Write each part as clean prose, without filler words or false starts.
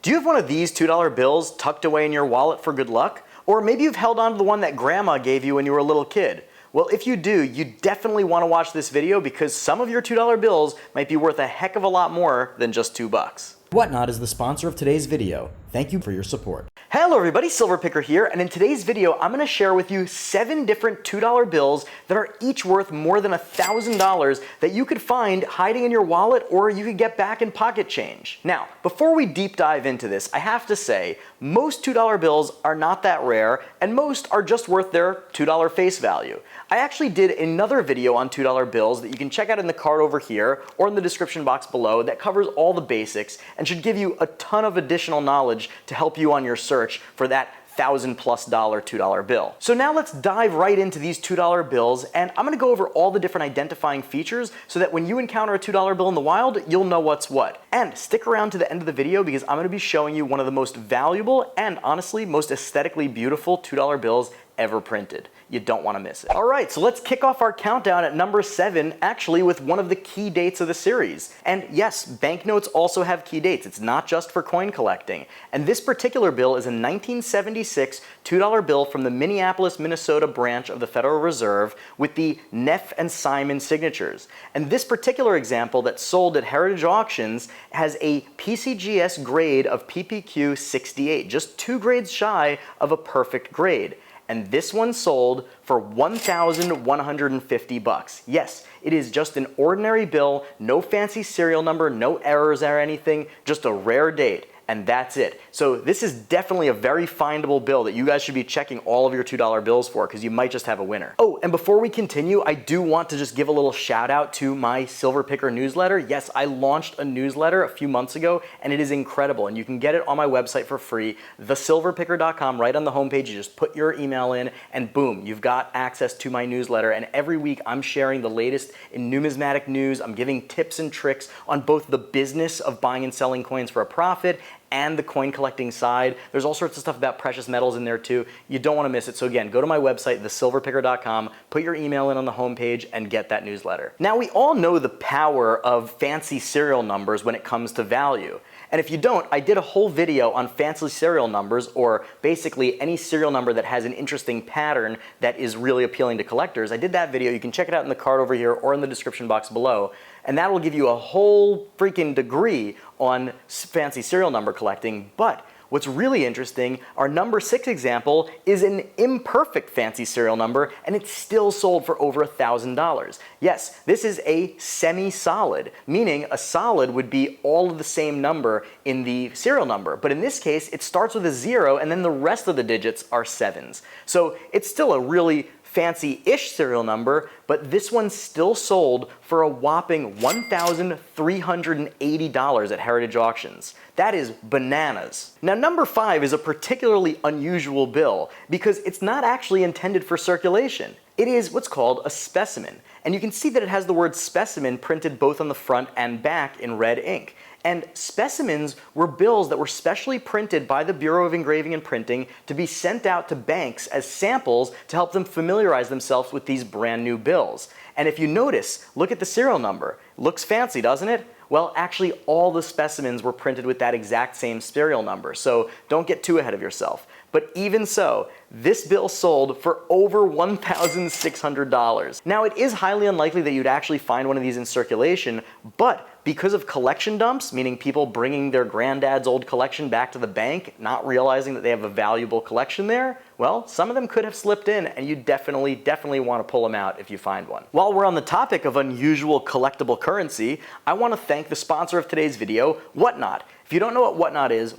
Do you have one of these $2 bills tucked away in your wallet for good luck? Or maybe you've held on to the one that grandma gave you when you were a little kid. Well, if you do, you definitely want to watch this video because some of your $2 bills might be worth a heck of a lot more than just $2. Whatnot is the sponsor of today's video. Thank you for your support. Hello everybody, Silverpicker here, and in today's video I'm going to share with you 7 different $2 bills that are each worth more than $1,000 that you could find hiding in your wallet or you could get back in pocket change. Now, before we deep dive into this, I have to say, most $2 bills are not that rare and most are just worth their $2 face value. I actually did another video on $2 bills that you can check out in the card over here or in the description box below that covers all the basics and should give you a ton of additional knowledge to help you on your search for that $1,000+ $2 bill. So now let's dive right into these $2 bills, and I'm going to go over all the different identifying features so that when you encounter a $2 bill in the wild, you'll know what's what. And stick around to the end of the video because I'm going to be showing you one of the most valuable and honestly most aesthetically beautiful $2 bills ever printed. You don't want to miss it. All right, so let's kick off our countdown at number 7, actually with one of the key dates of the series. And yes, banknotes also have key dates. It's not just for coin collecting. And this particular bill is a 1976 $2 bill from the Minneapolis, Minnesota branch of the Federal Reserve with the Neff and Simon signatures. And this particular example that sold at Heritage Auctions has a PCGS grade of PPQ 68, just 2 grades shy of a perfect grade. And this one sold for $1,150. Yes, it is just an ordinary bill, no fancy serial number, no errors or anything, just a rare date. And that's it. So this is definitely a very findable bill that you guys should be checking all of your $2 bills for because you might just have a winner. Oh, and before we continue, I do want to just give a little shout out to my Silverpicker newsletter. Yes, I launched a newsletter a few months ago and it is incredible. And you can get it on my website for free, thesilverpicker.com. Right on the homepage, you just put your email in and boom, you've got access to my newsletter. And every week I'm sharing the latest in numismatic news. I'm giving tips and tricks on both the business of buying and selling coins for a profit and the coin collecting side. There's all sorts of stuff about precious metals in there too. You don't want to miss it. So again, go to my website, thesilverpicker.com, put your email in on the homepage and get that newsletter. Now we all know the power of fancy serial numbers when it comes to value. And if you don't, I did a whole video on fancy serial numbers, or basically any serial number that has an interesting pattern that is really appealing to collectors. I did that video. You can check it out in the card over here or in the description box below. And that will give you a whole freaking degree on fancy serial number collecting. But what's really interesting, our number 6 example is an imperfect fancy serial number and it's still sold for over $1,000. Yes, this is a semi-solid, meaning a solid would be all of the same number in the serial number. But in this case, it starts with a 0 and then the rest of the digits are 7s. So it's still a really fancy-ish serial number, but this one still sold for a whopping $1,380 at Heritage Auctions. That is bananas. Now, number 5 is a particularly unusual bill because it's not actually intended for circulation. It is what's called a specimen. And you can see that it has the word specimen printed both on the front and back in red ink. And specimens were bills that were specially printed by the Bureau of Engraving and Printing to be sent out to banks as samples to help them familiarize themselves with these brand new bills. And if you notice, look at the serial number. Looks fancy, doesn't it? Well, actually, all the specimens were printed with that exact same serial number, so don't get too ahead of yourself. But even so, this bill sold for over $1,600. Now, it is highly unlikely that you'd actually find one of these in circulation, but because of collection dumps, meaning people bringing their granddad's old collection back to the bank, not realizing that they have a valuable collection there, well, some of them could have slipped in, and you definitely want to pull them out if you find one. While we're on the topic of unusual collectible currency, I want to thank the sponsor of today's video, Whatnot. If you don't know what Whatnot is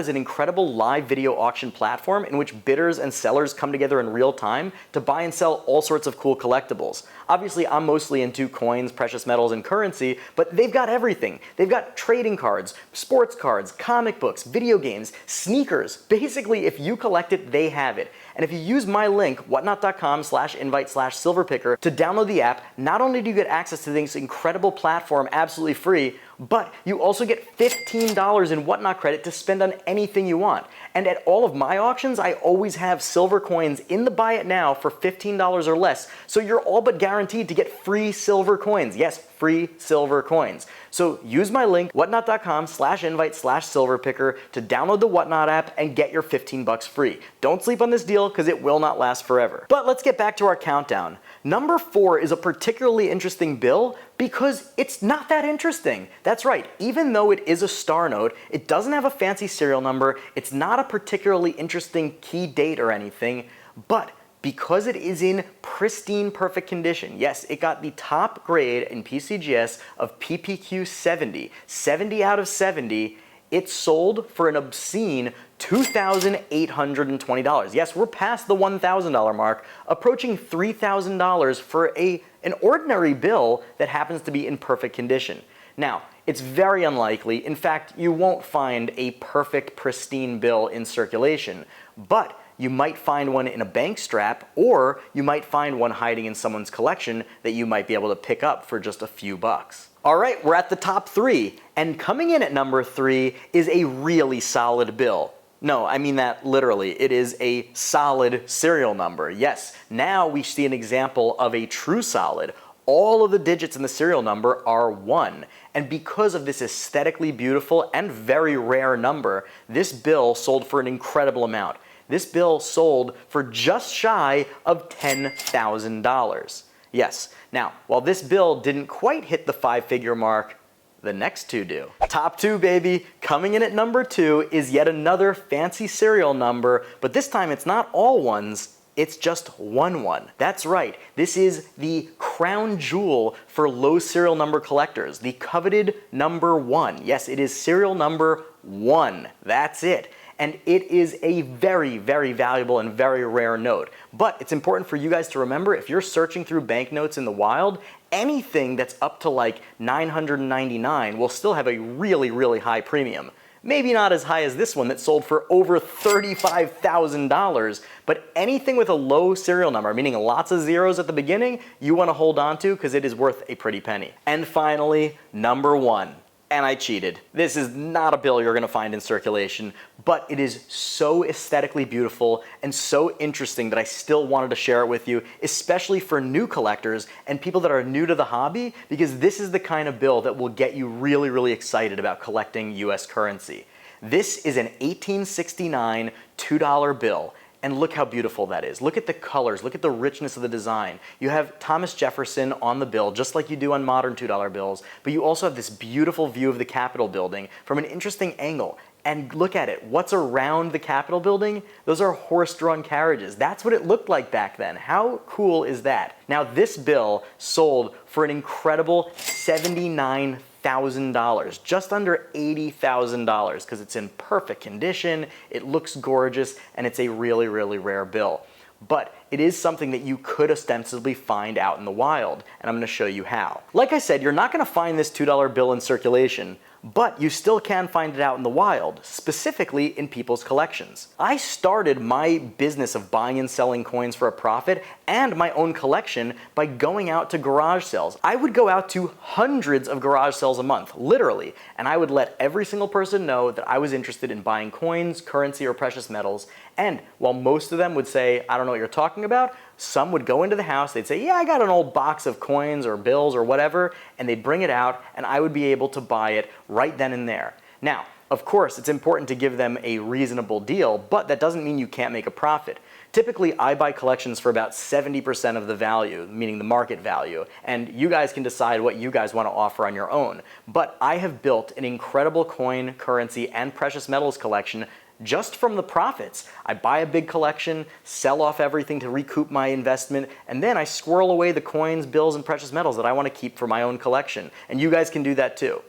an incredible live video auction platform in which bidders and sellers come together in real time to buy and sell all sorts of cool collectibles. Obviously, I'm mostly into coins, precious metals, and currency, but they've got everything. They've got trading cards, sports cards, comic books, video games, sneakers. Basically, if you collect it, they have it. And if you use my link, whatnot.com/invite/silverpicker to download the app, not only do you get access to this incredible platform absolutely free, But you also get $15 in Whatnot credit to spend on anything you want. And at all of my auctions, I always have silver coins in the buy it now for $15 or less, so you're all but guaranteed to get free silver coins. Yes, free silver coins. So use my link, whatnot.com/invite/silverpicker to download the Whatnot app and get your $15 free. Don't sleep on this deal because it will not last forever. But let's get back to our countdown. Number 4 is a particularly interesting bill because it's not that interesting. That's right, even though it is a star note, it doesn't have a fancy serial number, it's not a particularly interesting key date or anything, but because it is in pristine perfect condition, yes, it got the top grade in PCGS of PPQ 70, 70 out of 70, it sold for an obscene $2,820. Yes, we're past the $1,000 mark, approaching $3,000 for an ordinary bill that happens to be in perfect condition. Now, it's very unlikely, in fact, you won't find a perfect, pristine bill in circulation, but you might find one in a bank strap, or you might find one hiding in someone's collection that you might be able to pick up for just a few bucks. All right, we're at the top 3, and coming in at number 3 is a really solid bill. No, I mean that literally. It is a solid serial number. Yes, now we see an example of a true solid. All of the digits in the serial number are 1. And because of this aesthetically beautiful and very rare number, this bill sold for an incredible amount. This bill sold for just shy of $10,000. Yes, now, while this bill didn't quite hit the 5-figure mark, the next 2 do. Top 2, baby. Coming in at number 2 is yet another fancy serial number, but this time it's not all ones, it's just one 1. That's right, this is the crown jewel for low serial number collectors, the coveted number 1. Yes, it is serial number 1. That's it. And it is a very, very valuable and very rare note. But it's important for you guys to remember, if you're searching through banknotes in the wild, anything that's up to like $999 will still have a really, really high premium. Maybe not as high as this one that sold for over $35,000, but anything with a low serial number, meaning lots of zeros at the beginning, you want to hold on to because it is worth a pretty penny. And finally, number 1. And I cheated. This is not a bill you're gonna find in circulation, but it is so aesthetically beautiful and so interesting that I still wanted to share it with you, especially for new collectors and people that are new to the hobby, because this is the kind of bill that will get you really, really excited about collecting US currency. This is an 1869 $2 bill. And look how beautiful that is. Look at the colors, look at the richness of the design. You have Thomas Jefferson on the bill, just like you do on modern $2 bills, but you also have this beautiful view of the Capitol building from an interesting angle. And look at it, what's around the Capitol building? Those are horse-drawn carriages. That's what it looked like back then. How cool is that? Now this bill sold for an incredible $79,000, just under $80,000, because it's in perfect condition, it looks gorgeous, and it's a really, really rare bill. But it is something that you could ostensibly find out in the wild, and I'm going to show you how. Like I said, you're not going to find this $2 bill in circulation, but you still can find it out in the wild, specifically in people's collections. I started my business of buying and selling coins for a profit and my own collection by going out to garage sales. I would go out to hundreds of garage sales a month, literally, and I would let every single person know that I was interested in buying coins, currency, or precious metals. And while most of them would say, I don't know what you're talking about, some would go into the house, they'd say, yeah, I got an old box of coins or bills or whatever, and they'd bring it out, and I would be able to buy it right then and there. Now, of course, it's important to give them a reasonable deal, but that doesn't mean you can't make a profit. Typically, I buy collections for about 70% of the value, meaning the market value, and you guys can decide what you guys want to offer on your own. But I have built an incredible coin, currency, and precious metals collection just from the profits. I buy a big collection, sell off everything to recoup my investment, and then I squirrel away the coins, bills, and precious metals that I want to keep for my own collection. And you guys can do that too.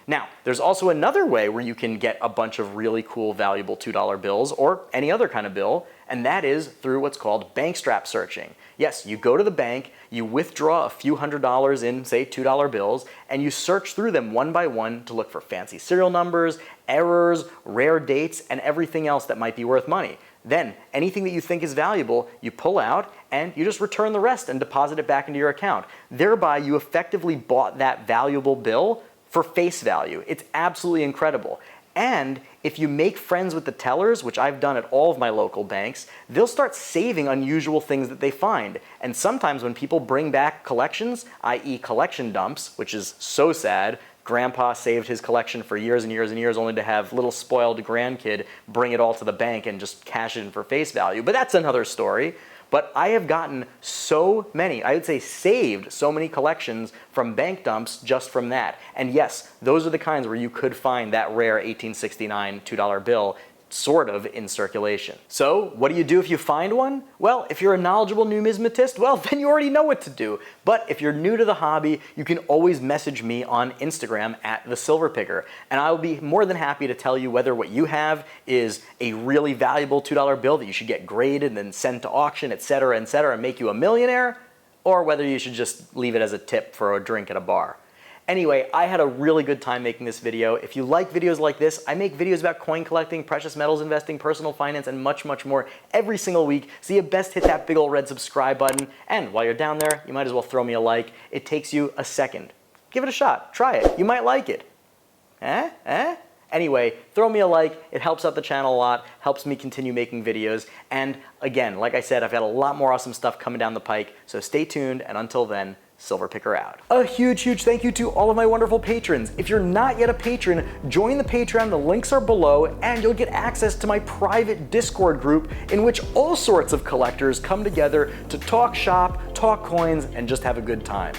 Now, there's also another way where you can get a bunch of really cool, valuable $2 bills or any other kind of bill, and that is through what's called bank strap searching. Yes, you go to the bank, you withdraw a few $100s in, say, $2 bills, and you search through them one by one to look for fancy serial numbers, errors, rare dates, and everything else that might be worth money. Then, anything that you think is valuable, you pull out, and you just return the rest and deposit it back into your account. Thereby, you effectively bought that valuable bill for face value. It's absolutely incredible. And if you make friends with the tellers, which I've done at all of my local banks, they'll start saving unusual things that they find. And sometimes when people bring back collections, i.e. collection dumps, which is so sad, Grandpa saved his collection for years and years and years only to have little spoiled grandkid bring it all to the bank and just cash it in for face value. But that's another story. But I have gotten so many, I would say saved so many collections from bank dumps just from that. And yes, those are the kinds where you could find that rare 1869 $2 bill sort of in circulation. So what do you do if you find one? Well, if you're a knowledgeable numismatist, well, then you already know what to do. But if you're new to the hobby, you can always message me on Instagram at @thesilverpicker, and I will be more than happy to tell you whether what you have is a really valuable $2 bill that you should get graded and then sent to auction, etc., and make you a millionaire, or whether you should just leave it as a tip for a drink at a bar. Anyway, I had a really good time making this video. If you like videos like this, I make videos about coin collecting, precious metals investing, personal finance, and much, much more every single week. So you best hit that big old red subscribe button. And while you're down there, you might as well throw me a like. It takes you a second. Give it a shot. Try it. You might like it. Anyway, throw me a like. It helps out the channel a lot, helps me continue making videos. And again, like I said, I've got a lot more awesome stuff coming down the pike. So stay tuned, and until then, Silver Picker out. A huge, huge thank you to all of my wonderful patrons. If you're not yet a patron, join the Patreon, the links are below, and you'll get access to my private Discord group in which all sorts of collectors come together to talk shop, talk coins, and just have a good time.